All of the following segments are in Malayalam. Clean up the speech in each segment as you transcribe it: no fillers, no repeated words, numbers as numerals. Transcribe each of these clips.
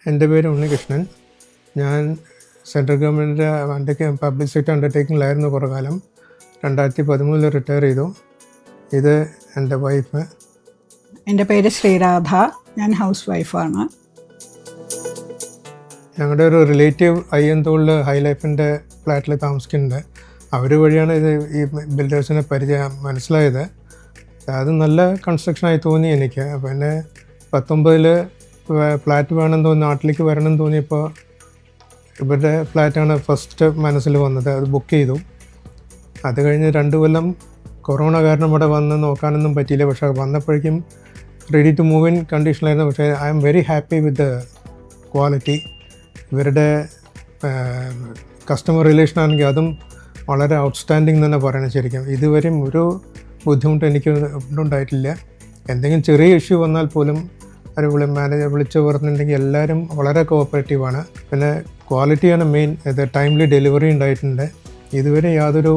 എൻ്റെ പേര് ഉണ്ണികൃഷ്ണൻ. ഞാൻ സെൻട്രൽ ഗവൺമെൻറ്റിൻ്റെ പബ്ലിക് സെക്ടർ അണ്ടർടേക്കിങ്ങിലായിരുന്നു കുറേ കാലം. 2013 റിട്ടയർ ചെയ്തു. ഇത് എൻ്റെ വൈഫ്. എൻ്റെ പേര് ശ്രീരാധ. ഞാൻ ഹൗസ് വൈഫാണ്. ഞങ്ങളുടെ ഒരു റിലേറ്റീവ് അയ്യന്തോളിൽ ഹൈലൈഫിൻ്റെ ഫ്ലാറ്റിൽ താമസിക്കുന്നുണ്ട്. അവർ വഴിയാണ് ഇത് ഈ ബിൽഡേഴ്സിനെ മനസ്സിലായത്. അത് നല്ല കൺസ്ട്രക്ഷനായി തോന്നി എനിക്ക്. പിന്നെ 19 ഫ്ലാറ്റ് വേണമെന്ന് തോന്നി, നാട്ടിലേക്ക് വരണം തോന്നിയപ്പോൾ ഇവരുടെ ഫ്ലാറ്റാണ് ഫസ്റ്റ് മനസ്സിൽ വന്നത്. അത് ബുക്ക് ചെയ്തു. അത് കഴിഞ്ഞ് 2 കൊല്ലം കൊറോണ കാരണം ഇവിടെ വന്ന് നോക്കാനൊന്നും പറ്റിയില്ല. പക്ഷേ വന്നപ്പോഴേക്കും റെഡി ടു മൂവ് ഇൻ കണ്ടീഷനിലായിരുന്നു. പക്ഷേ I am very happy with the quality. ഇവരുടെ കസ്റ്റമർ റിലേഷൻ ആണെങ്കിൽ അതും വളരെ ഔട്ട്സ്റ്റാൻഡിങ് തന്നെ പറയണം. ശരിക്കും ഇതുവരെയും ഒരു ബുദ്ധിമുട്ട് എനിക്ക് ഉണ്ടായിട്ടില്ല. എന്തെങ്കിലും ചെറിയ ഇഷ്യൂ വന്നാൽ പോലും അവർ മാനേജർ വിളിച്ച് പറഞ്ഞിട്ടുണ്ടെങ്കിൽ എല്ലാവരും വളരെ കോഓപ്പറേറ്റീവാണ്. പിന്നെ ക്വാളിറ്റിയാണ് മെയിൻ. ഇത് ടൈംലി ഡെലിവറി ഉണ്ടായിട്ടുണ്ട്. ഇതുവരെ യാതൊരു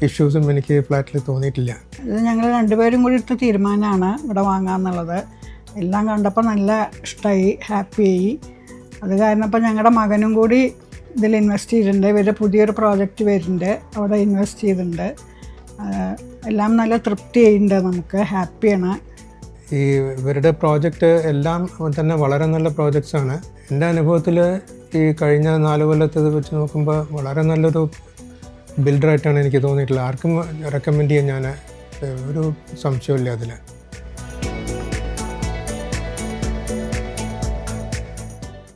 ഇഷ്യൂസും എനിക്ക് ഫ്ലാറ്റിൽ തോന്നിയിട്ടില്ല. ഇത് ഞങ്ങൾ രണ്ടുപേരും കൂടി എടുത്ത തീരുമാനമാണ് ഇവിടെ വാങ്ങാമെന്നുള്ളത്. എല്ലാം കണ്ടപ്പോൾ നല്ല ഇഷ്ടമായി, ഹാപ്പിയായി. അത് കാരണം ഇപ്പോൾ ഞങ്ങളുടെ മകനും കൂടി ഇതിൽ ഇൻവെസ്റ്റ് ചെയ്തിട്ടുണ്ട്. ഇവരുടെ പുതിയൊരു പ്രോജക്റ്റ് വരുന്നുണ്ട്, അവിടെ ഇൻവെസ്റ്റ് ചെയ്തിട്ടുണ്ട്. എല്ലാം നല്ല തൃപ്തി ചെയ്യുന്നുണ്ട്, നമുക്ക് ഹാപ്പിയാണ്. ഈ ഇവരുടെ പ്രോജക്റ്റ് എല്ലാം തന്നെ വളരെ നല്ല പ്രോജക്ട്സാണ്. എൻ്റെ അനുഭവത്തിൽ ഈ കഴിഞ്ഞ 4 കൊല്ലത്തേത് വെച്ച് നോക്കുമ്പോൾ വളരെ നല്ലൊരു ബിൽഡറായിട്ടാണ് എനിക്ക് തോന്നിയിട്ടുള്ളത്. ആർക്കും റെക്കമെൻഡ് ചെയ്യാൻ ഞാൻ ഒരു സംശയമില്ല അതിൽ.